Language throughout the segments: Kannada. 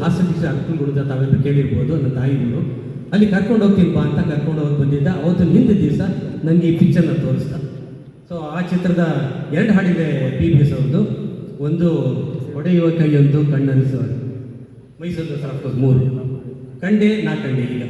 ಹಾಸನ ಡಿಸ್ಟ್ರಿಕ್ಟ್ ಅರ್ಕಲ್ಗುಡ್ಡ ತಾವೆಲ್ಲ ಕೇಳಿರ್ಬೋದು, ನನ್ನ ತಾಯಿಗಳು ಅಲ್ಲಿ ಕರ್ಕೊಂಡು ಹೋಗ್ತೀನಿ ಬಾ ಅಂತ ಕರ್ಕೊಂಡು ಹೋಗಿ ಬಂದಿದ್ದ. ಅವತ್ತು ಹಿಂದಿನ ದಿವಸ ನನಗೆ ಈ ಪಿಕ್ಚರ್ನ ತೋರಿಸ್ದ. ಸೊ ಆ ಚಿತ್ರದ 2 ಹಾಡಿದೆ PBS ಅವ್ರದ್ದು. ಒಂದು ಹೊಡೆಯುವ ಕೈಯೊಂದು ಕಣ್ಣರಿಸುವ, ಮೈಸೂರು ದಸರಾ 3 ಕಂಡೆ ನಾ ಕಂಡೆ. ಈಗ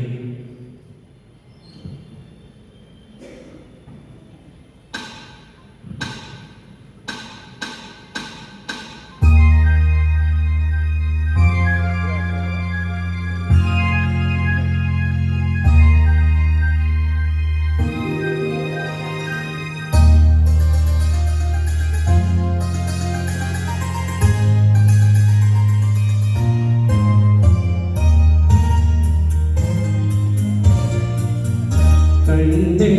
ಕಂಡೆ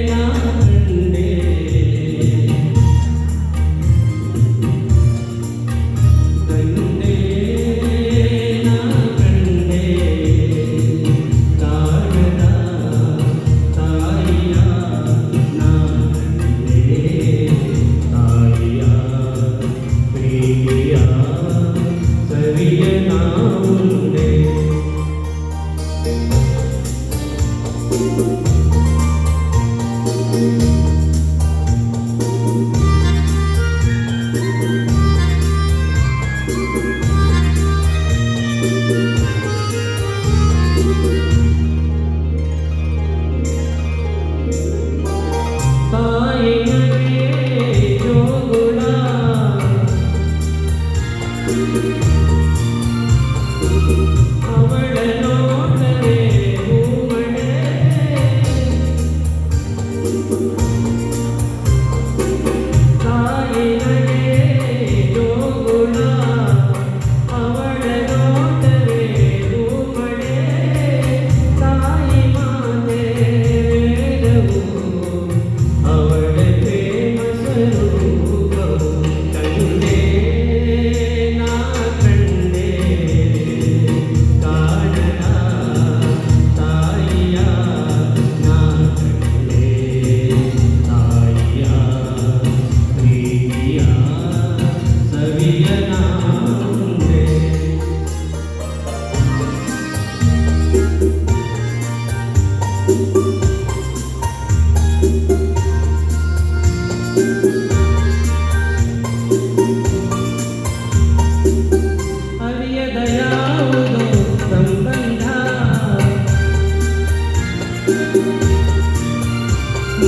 ನಾ ಕಂಡೆ, ಕಂಡೆ ನಾ ಕಂಡೆ, ಕಾಣದ ತಾಯಿಯ ನಾ ಕಂಡೆ, ತಾಯಿಯ ಪ್ರೀತಿಯ ಸವಿಯ ನಾ ಉಂಡೆ.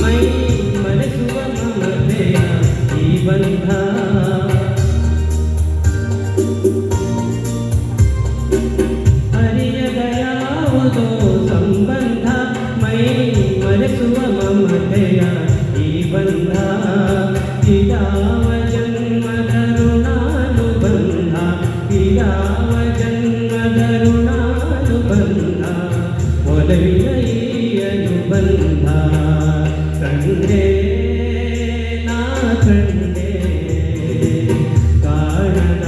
ಮೈ ಮರೆಸುವ ಮಮತೆಯ ಈ ಬಂಧ, ಅರಿಯದ ಯಾವುದೋ ಸಂಬಂಧ. ಮೈ ಮರೆಸುವ ಮಮತೆಯ ಈ ಬಂಧ, ಇದಾವ ಜನ್ಮದ ಋಣಾನುಬಂಧ, ಇದಾವ ಜನ್ಮದ ಋಣಾನುಬಂಧ, ಒಲವಿನ ಈ ಅನುಬಂಧ. ಕಂಡೆ ನಾ ಕಂಡೆ, ಕಾಣದ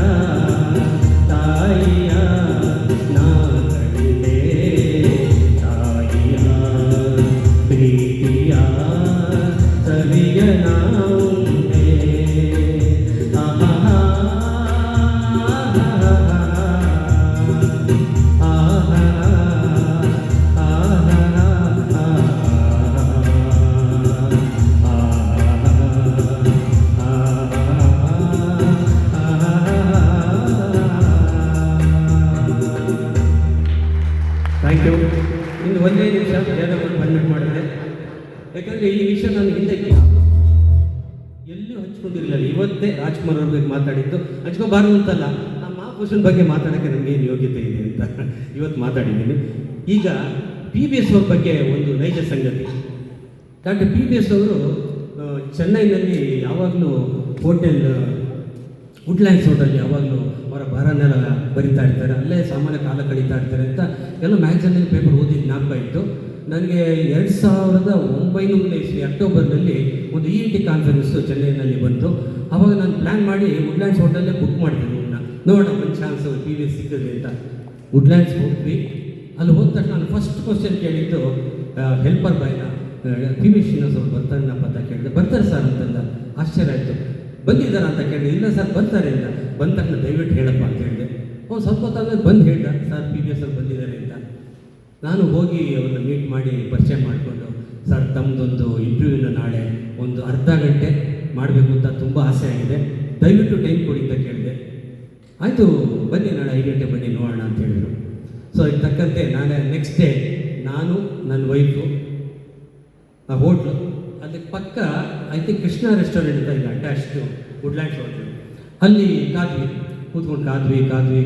ತಾಯಿಯ ನಾ ಕಂಡೆ, ತಾಯಿಯ ಪ್ರೀತಿಯ ಸವಿಯ ನಾ ಉಂಡೆ. ಆಹಾ ಥ್ಯಾಂಕ್ ಯು. ಇನ್ನು ಒಂದೇ ನಿಮಿಷ ಏನೋ ಒಂದು ಪರ್ಮಿಟ್ ಮಾಡಿದೆ, ಯಾಕಂದರೆ ಈ ವಿಷಯ ನಾನು ಹಿಂದೆ ಎಲ್ಲಿಯೂ ಹಂಚ್ಕೊಂಡಿರಲಿಲ್ಲ. ಇವತ್ತೇ ರಾಜ್ಕುಮಾರ್ ಅವ್ರ ಬಗ್ಗೆ ಮಾತಾಡಿದ್ದು. ಹಂಚ್ಕೋಬಾರ್ದು ಅಂತಲ್ಲ, ನಮ್ಮ ಮಹಾಪುರುಷನ ಬಗ್ಗೆ ಮಾತಾಡೋಕ್ಕೆ ನಮಗೇನು ಯೋಗ್ಯತೆ ಇದೆ ಅಂತ ಇವತ್ತು ಮಾತಾಡಿದ್ದೀನಿ. ಈಗ PBS ಅವ್ರ ಬಗ್ಗೆ ಒಂದು ನೈಜ ಸಂಗತಿ. ಡಾಕ್ಟರ್ PBS ಅವರು ಚೆನ್ನೈನಲ್ಲಿ ಯಾವಾಗಲೂ ಹೋಟೆಲ್ ವುಡ್ಲ್ಯಾಂಡ್ಸ್ ಹೋಟೆಲ್ ಯಾವಾಗಲೂ ಅವರ ಬರನೆಲ್ಲ ಬರಿತಾ ಇರ್ತಾರೆ, ಅಲ್ಲೇ ಸಾಮಾನ್ಯ ಕಾಲ ಕಳೀತಾ ಇರ್ತಾರೆ ಅಂತ ಎಲ್ಲ ಮ್ಯಾಗ್ಝಿನಲ್ಲಿ ಪೇಪರ್ ಓದಿದ ಜ್ಞಾಪಕ ಇತ್ತು ನನಗೆ. 2009 ಅಕ್ಟೋಬರ್ನಲ್ಲಿ ಒಂದು ENT ಕಾನ್ಫರೆನ್ಸು ಚೆನ್ನೈನಲ್ಲಿ ಬಂತು. ಆವಾಗ ನಾನು ಪ್ಲ್ಯಾನ್ ಮಾಡಿ ವುಡ್ಲ್ಯಾಂಡ್ಸ್ ಹೋಟೆಲ್ಲೇ ಬುಕ್ ಮಾಡಿದೆ. ನೋಡೋಣ ಒಂದು ಚಾನ್ಸ್ PBS ಸಿಕ್ಕಿದೆ ಅಂತ ವುಡ್ಲ್ಯಾಂಡ್ಸ್ ಹೋಗ್ವಿ. ಅಲ್ಲಿ ಹೋದ ತಕ್ಷಣ ನಾನು ಫಸ್ಟ್ ಕ್ವಶನ್ ಕೇಳಿದ್ದು ಹೆಲ್ಪರ್ ಬಾಯ್ನ, PV ಶ್ರೀನಿವಾಸ್ ಅವ್ರು ಬರ್ತಾರನಪ್ಪ ಅಂತ ಕೇಳಿದೆ. ಬರ್ತಾರೆ ಸರ್ ಅಂತಂದ. ಆಶ್ಚರ್ಯ ಆಯಿತು. ಬಂದಿದ್ದಾರಾ ಅಂತ ಕೇಳಿದೆ. ಇಲ್ಲ ಸರ್ ಬರ್ತಾರೆ ಅಂತ. ಬಂದ ತಕ್ಷಣ ದಯವಿಟ್ಟು ಹೇಳಪ್ಪ ಅಂತ ಹೇಳಿದೆ. ಅವ್ನು ಸ್ವಲ್ಪ ಹೊತ್ತಾದ್ಮೇಲೆ ಬಂದು ಹೇಳ್ದ, ಸರ್ PBS ಅವ್ರು ಬಂದಿದ್ದಾರೆ ಅಂತ. ನಾನು ಹೋಗಿ ಅವ್ರನ್ನ ಮೀಟ್ ಮಾಡಿ ಪರಿಚಯ ಮಾಡಿಕೊಂಡು, ಸರ್ ತಮ್ಮದೊಂದು ಇಂಟರ್ವ್ಯೂನ ನಾಳೆ ಒಂದು ಅರ್ಧ ಗಂಟೆ ಮಾಡಬೇಕು ಅಂತ ತುಂಬ ಆಸೆ ಆಗಿದೆ, ದಯವಿಟ್ಟು ಟೈಮ್ ಕೊಡಿ ಅಂತ ಕೇಳಿದೆ. ಆಯಿತು ಬನ್ನಿ, ನಾಳೆ 5 ಗಂಟೆ ಬನ್ನಿ ನೋಡೋಣ ಅಂತ ಹೇಳಿದರು. ಸೊ ಇದಕ್ಕೆ ತಕ್ಕಂತೆ ನಾಳೆ ನೆಕ್ಸ್ಟ್ ಡೇ ನಾನು ನನ್ನ ವೈಫು ಆ ಹೋಟ್ಲು ಅದಕ್ಕೆ ಪಕ್ಕ ಐ ಥಿಂಕ್ ಕೃಷ್ಣ ರೆಸ್ಟೋರೆಂಟ್ ಅಂತ ಇಲ್ಲ, ಅಟ್ಯಾಚ್ಡು ವುಡ್ಲ್ಯಾಂಡ್ಸ್ ಹೋಟ್ಲು, ಅಲ್ಲಿ ಕೂತ್ಕೊಂಡು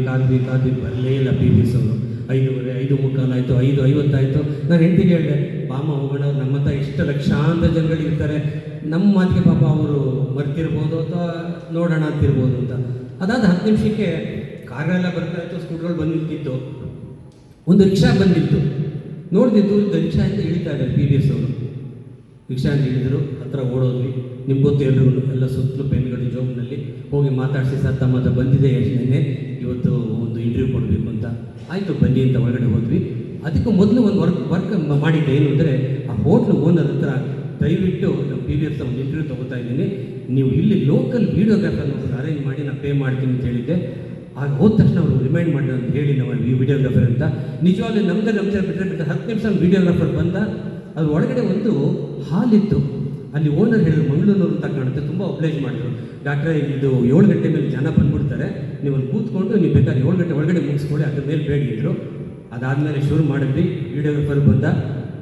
ಕಾದ್ವಿ ಬರಲೇ ಇಲ್ಲ PBS ಅವರು. 5:30, 5:45 ಆಯಿತು, 5:50 ಆಯಿತು. ನಾನು ಹೆಂಡತಿಗೆ ಹೇಳಿದೆ, ಬಾಮ ಹೋಗೋಣ, ನಮ್ಮ ಹತ್ರ ಇಷ್ಟು ಲಕ್ಷಾಂತರ ಜನಗಳು ಇರ್ತಾರೆ, ನಮ್ಮ ಮಾತಿಗೆ ಪಾಪ ಅವರು ಮರ್ತಿರ್ಬೋದು ಅಥವಾ ನೋಡೋಣ ಅಂತಿರ್ಬೋದು ಅಂತ. ಅದಾದ 10 ನಿಮಿಷಕ್ಕೆ ಕಾರೆಲ್ಲ ಬರ್ತಾ ಇತ್ತು, ಸ್ಕೂಟ್ರಲ್ಲಿ ಬಂದು ನಿಂತಿತ್ತು, ಒಂದು ರಿಕ್ಷಾ ಬಂದಿತ್ತು. ನೋಡ್ದಿದ್ದು ರಿಕ್ಷಾಯಿಂದ ಇಳಿತಾರೆ PBS ಅವರು. ರಿಕ್ಷಾಯಿಂದ ಇಳಿದ್ರು, ಹತ್ರ ಓಡೋದ್ವಿ. ನಿಮ್ಗೆ ಗೊತ್ತು ಎಲ್ರಿಗೂ, ಎಲ್ಲ ಸುತ್ತಲೂ ಪೆನ್ಗಳು ಜೋಬ್ನಲ್ಲಿ ಹೋಗಿ ಮಾತಾಡಿಸಿ, ಸರ್ ತಮ್ಮ ಹತ್ರ ಬಂದಿದೆ ನೆನ್ನೆ, ಇವತ್ತು ಒಂದು ಇಂಟರ್ವ್ಯೂ ಕೊಡಬೇಕು ಅಂತ. ಆಯಿತು ಬನ್ನಿ ಅಂತ ಒಳಗಡೆ ಹೋದ್ವಿ. ಅದಕ್ಕೂ ಮೊದಲು ಒಂದು ವರ್ಕ್ ಮಾಡಿದ್ದೆ. ಏನು ಅಂದರೆ, ಆ ಹೋಟ್ಲು ಓನರ್ ಹತ್ರ ದಯವಿಟ್ಟು ನಮ್ಮ PBS ಒಂದು ಇಂಟರ್ವ್ಯೂ ತೊಗೋತಾ ಇದ್ದೀನಿ, ನೀವು ಇಲ್ಲಿ ಲೋಕಲ್ ವೀಡಿಯೋಗ್ರಾಫರ್ನ ಅರೇಂಜ್ ಮಾಡಿ ನಾನು ಪೇ ಮಾಡ್ತೀನಿ ಅಂತ ಹೇಳಿದ್ದೆ. ಆಗ ಹೋದ ತಕ್ಷಣ ಅವರು ರಿಮೈಂಡ್ ಮಾಡಿ ಅಂತ ಹೇಳಿ ನಾವು ವೀಡಿಯೋಗ್ರಾಫರ್ ಅಂತ. ನಿಜವಾಗ್ಲೂ ನಮ್ಮದೇ ಬಿಟ್ಟರೆ 10 ನಿಮಿಷ ವೀಡಿಯೋಗ್ರಾಫರ್ ಬಂದ. ಅದ್ರ ಒಳಗಡೆ ಒಂದು ಹಾಲಿತ್ತು. ಅಲ್ಲಿ ಓನರ್ ಹೇಳಿದ್ರು, ಮಂಗಳೂರು ಅಂತ ಕಾಣುತ್ತೆ, ತುಂಬ ಒಬ್ಲೈಜ್ ಮಾಡಿದ್ರು. ಡಾಕ್ಟ್ರೇ ಇದು 7 ಗಂಟೆ ಮೇಲೆ ಜನ ಬಂದ್ಬಿಡ್ತಾರೆ, ನೀವು ಅಲ್ಲಿ ಕೂತ್ಕೊಂಡು ನೀವು ಬೇಕಾದ್ರೆ 7 ಗಂಟೆ ಒಳಗಡೆ ಮುಗಿಸ್ಕೊಳ್ಳಿ, ಅದ್ರ ಮೇಲೆ ಬೇಡಿದ್ರು. ಅದಾದಮೇಲೆ ಶುರು ಮಾಡಿದ್ವಿ. ವೀಡಿಯೋಗ್ರಾಫರ್ ಬಂದ.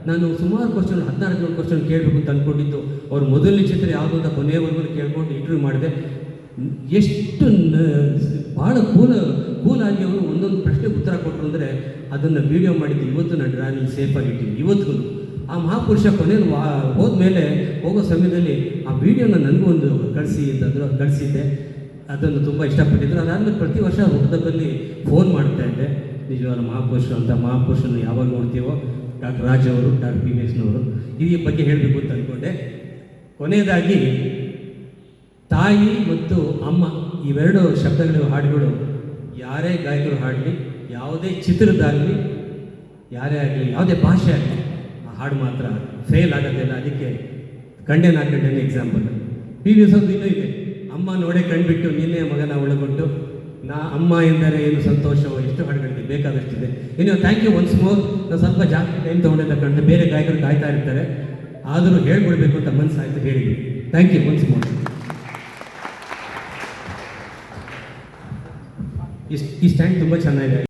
ನಾನು ಸುಮಾರು ಕ್ವಶನ್ 14 ಕ್ವಶನ್ ಕೇಳಬೇಕು ಅಂತ ಅಂದ್ಕೊಂಡಿದ್ದು. ಅವ್ರು ಮೊದಲನೇ ಚಿತ್ರ ಯಾವುದು ಅಂತ ಕೊನೆಯವರೆಗೂ ಕೇಳ್ಕೊಂಡು ಇಂಟರ್ವ್ಯೂ ಮಾಡಿದೆ. ಎಷ್ಟು ಭಾಳ ಕೂಲಾಗಿ ಅವರು ಒಂದೊಂದು ಪ್ರಶ್ನೆಗೆ ಉತ್ತರ ಕೊಟ್ಟರು ಅಂದರೆ, ಅದನ್ನು ವೀಡಿಯೋ ಮಾಡಿದ್ದು ಇವತ್ತು ನಾನು ಡ್ರಾಯಲ್ಲಿ ಸೇಫಾಗಿಟ್ಟಿದ್ದೀನಿ ಇವತ್ತಿಗೂ. ಆ ಮಹಾಪುರುಷ ಕೊನೆಯಲ್ಲಿ ಹೋದ್ಮೇಲೆ ಹೋಗೋ ಸಮಯದಲ್ಲಿ ಆ ವೀಡಿಯೋನ ನನಗೂ ಒಂದು ಕಳಿಸಿ ಅಂತಂದರು, ಕಳಿಸಿದ್ದೆ. ಅದನ್ನು ತುಂಬ ಇಷ್ಟಪಟ್ಟಿದ್ರು. ಅದಾದಮೇಲೆ ಪ್ರತಿ ವರ್ಷ ಹುಟ್ಟದಬ್ಬಲ್ಲಿ ಫೋನ್ ಮಾಡ್ತಾಯಿದ್ದೆ. ನಿಜವಾದ ಮಹಾಪುರುಷರು ಅಂತ, ಮಹಾಪುರುಷನ ಯಾವಾಗ ನೋಡ್ತೀವೋ ಡಾಕ್ಟರ್ ರಾಜ್ ಅವರು, ಡಾಕ್ಟರ್ PBSನವರು, ಈ ಬಗ್ಗೆ ಹೇಳಬೇಕು ಅಂತ ಅಂದ್ಕೊಂಡೆ. ಕೊನೆಯದಾಗಿ ತಾಯಿ ಮತ್ತು ಅಮ್ಮ ಇವೆರಡು ಶಬ್ದಗಳು, ಹಾಡುಗಳು ಯಾರೇ ಗಾಯಕರು ಹಾಡಲಿ, ಯಾವುದೇ ಚಿತ್ರದಾಗಲಿ, ಯಾರೇ ಆಗಲಿ, ಯಾವುದೇ ಭಾಷೆ ಆಗಲಿ, ಆ ಹಾಡು ಮಾತ್ರ ಫೇಲ್ ಆಗೋದಿಲ್ಲ. ಅದಕ್ಕೆ ಕಂಡೆ ಎಕ್ಸಾಂಪಲ್ PBS ಅವ್ರದ್ದು ಇನ್ನೂ ಇದೆ. ಅಮ್ಮ ನೋಡೇ ಕಂಡುಬಿಟ್ಟು ನೀನೇ ಮಗನ ಒಳಗೊಂಡು, ಅಮ್ಮ ಎಂದರೆ ಏನು ಸಂತೋಷವೋ, ಎಷ್ಟು ಹಾಡುಗಳಿದೆ, ಬೇಕಾದಷ್ಟಿದೆ. ಇನ್ನು ಥ್ಯಾಂಕ್ ಯು ಒನ್ಸ್ ಮೋರ್. ನಾನು ಸ್ವಲ್ಪ ಜಾಸ್ತಿ ಟೈಮ್ ತೊಗೊಂಡಿದ್ದ ಕಂಡು ಬೇರೆ ಗಾಯಕರು ಕಾಯ್ತಾ ಇರ್ತಾರೆ, ಆದರೂ ಹೇಳ್ಬಿಡ್ಬೇಕು ಅಂತ ಮನಸ್ಸಾಯ್ತು, ಹೇಳಿದ್ವಿ. Thank you once more. ಈ ಸ್ಟ್ಯಾಂಡ್ ತುಂಬ ಚೆನ್ನಾಗಿದೆ.